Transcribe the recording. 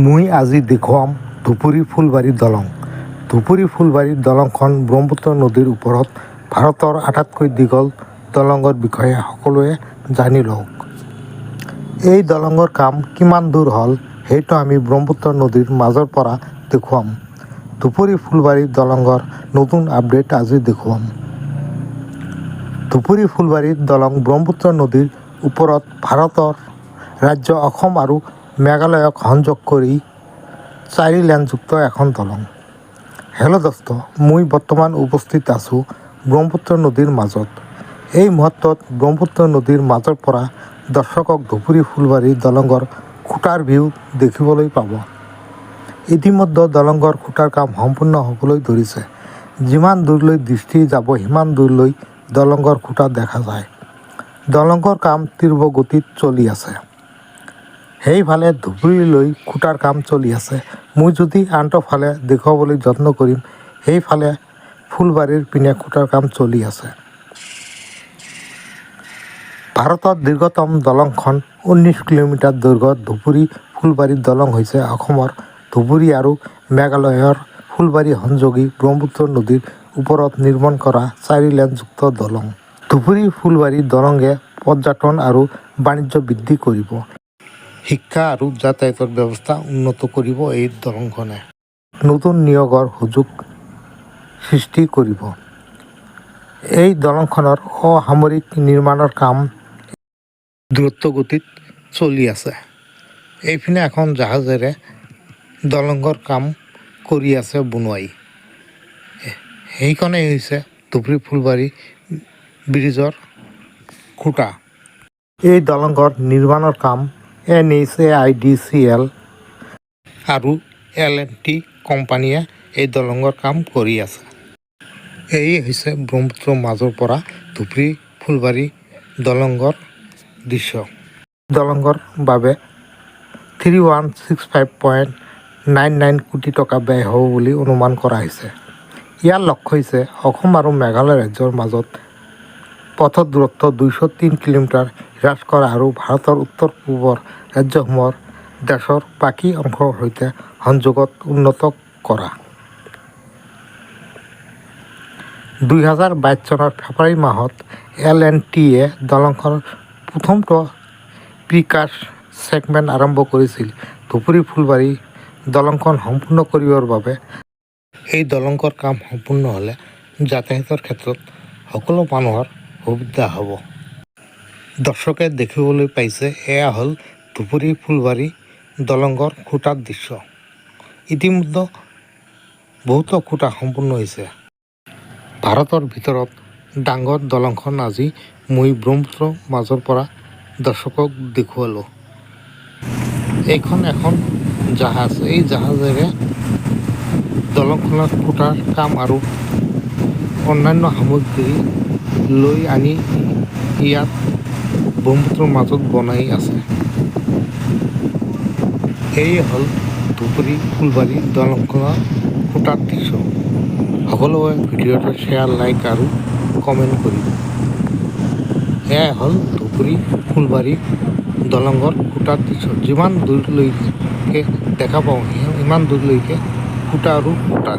মই আজি দেখুৱাম ধুপুৰী ফুলবাৰী দলং। ধুপুৰী ফুলবাৰী দলংখন ব্ৰহ্মপুত্ৰ নদীৰ ওপৰত ভাৰতৰ আটাইতকৈ দীঘল দলঙৰ বিষয়ে সকলোৱে জানি লওক। এই দলঙৰ কাম কিমান দূৰ হ'ল সেইটো আমি ব্ৰহ্মপুত্ৰ নদীৰ মাজৰ পৰা দেখুৱাম। ধুপুৰী ফুলবাৰী দলঙৰ নতুন আপডেট আজি দেখুৱাম। ধুপুৰী ফুলবাৰী দলং ব্ৰহ্মপুত্ৰ নদীৰ ওপৰত ভাৰতৰ ৰাজ্য অসম আৰু মেঘালয়ক সংযোগ কৰি 4 লেনযুক্ত এখন দলং। হেল্ল' দোস্ত, মই বৰ্তমান উপস্থিত আছোঁ ব্ৰহ্মপুত্ৰ নদীৰ মাজত। এই মুহূৰ্তত ব্ৰহ্মপুত্ৰ নদীৰ মাজৰ পৰা দৰ্শকক ধুপুৰী ফুলবাৰী দলঙৰ খুঁটাৰ ভিউ দেখিবলৈ পাব। ইতিমধ্যে দলঙৰ খুঁটাৰ কাম সম্পূৰ্ণ হ'বলৈ ধৰিছে। যিমান দূৰলৈ দৃষ্টি যাব সিমান দূৰলৈ দলঙৰ খুঁটা দেখা যায়। দলঙৰ কাম তীব্ৰ গতিত চলি আছে। সেইফালে ধুবুৰীলৈ খুঁটাৰ কাম চলি আছে। মই যদি আনটো ফালে দেখুৱাবলৈ যত্ন কৰিম, সেইফালে ফুলবাৰীৰ পিনে খুঁটাৰ কাম চলি আছে। ভাৰতৰ দীৰ্ঘতম দলংখন 19 কিলোমিটাৰ দৈৰ্ঘ্যৰ ধুপুৰী ফুলবাৰী দলং হৈছে অসমৰ ধুবুৰী আৰু মেঘালয়ৰ ফুলবাৰী সংযোগী ব্ৰহ্মপুত্ৰ নদীৰ ওপৰত নিৰ্মাণ কৰা 4 লেনযুক্ত দলং। ধুপুৰী ফুলবাৰী দলঙে পৰ্যটন আৰু বাণিজ্য বৃদ্ধি কৰিব। শিক্ষা আৰু যাতায়াতৰ ব্যৱস্থা উন্নত কৰিব। এই দলংখনে নতুন নিয়োগৰ সুযোগ সৃষ্টি কৰিব। এই দলংখনৰ অসামৰিক নিৰ্মাণৰ কাম দ্ৰুতগতিত চলি আছে। এইপিনে এখন জাহাজেৰে দলঙৰ কাম কৰি আছে বনুৱাই। সেইখনেই হৈছে ধুবুৰী ফুলবাৰী ব্ৰিজৰ খুঁটা। এই দলঙৰ নিৰ্মাণৰ কাম NHAIDCL আৰু L&T কোম্পানীয়ে এই দলঙৰ কাম কৰি আছে। এই হৈছে ব্ৰহ্মপুত্ৰৰ মাজৰ পৰা ধুবুৰী ফুলবাৰী দলঙৰ দৃশ্য। দলঙৰ বাবে 3165.99 কোটি টকা ব্যয় হ'ব বুলি অনুমান কৰা হৈছে। ইয়াৰ লক্ষ্য হৈছে অসম আৰু মেঘালয় ৰাজ্যৰ মাজত পথৰ দূৰত্ব 203 কিলোমিটাৰ হ্ৰাস কৰা আৰু ভাৰতৰ উত্তৰ-পূবৰ ৰাজ্যসমূহৰ দেশৰ বাকী অংশৰ সৈতে সংযোগত উন্নত কৰা। 2022 চনৰ ফেব্ৰুৱাৰী মাহত L&Tয়ে দলংখনৰ প্ৰথমটো প্ৰিকাষ্ট ছেগমেণ্ট আৰম্ভ কৰিছিল। ধুবুৰী ফুলবাৰী দলংখন সম্পূৰ্ণ কৰিবৰ বাবে এই দলংৰ কাম সম্পূৰ্ণ হ'লে যাতায়াতৰ ক্ষেত্ৰত সকলো মানুহৰ সুবিধা হ'ব। দৰ্শকে দেখিবলৈ পাইছে, এয়া হ'ল ধুবুৰী ফুলবাৰী দলঙৰ খুঁটাৰ দৃশ্য। ইতিমধ্যে বহুতো খুঁটা সম্পূৰ্ণ হৈছে। ভাৰতৰ ভিতৰত ডাঙৰ দলংখন আজি মই ব্ৰহ্মপুত্ৰৰ মাজৰ পৰা দৰ্শকক দেখুৱালোঁ। এইখন এখন জাহাজ। এই জাহাজেৰে দলংখনৰ খুঁটাৰ কাম আৰু অন্যান্য সামগ্ৰী লৈ আনি ইয়াত ব্ৰহ্মপুত্ৰৰ মাজত বনাই আছে। এই হ'ল ধুবুৰী ফুলবাৰী দলংখনৰ খুঁটাৰ দৃশ্য। সকলোৱে ভিডিঅ'টো শ্বেয়াৰ, লাইক আৰু কমেণ্ট কৰিব। এয়াই হ'ল ধুবুৰী ফুলবাৰী দলঙৰ খুঁটাৰ দৃশ্য। যিমান দূৰলৈকে দেখা পাওঁ সিমান দূৰলৈকে খুঁটা আৰু খুঁটা।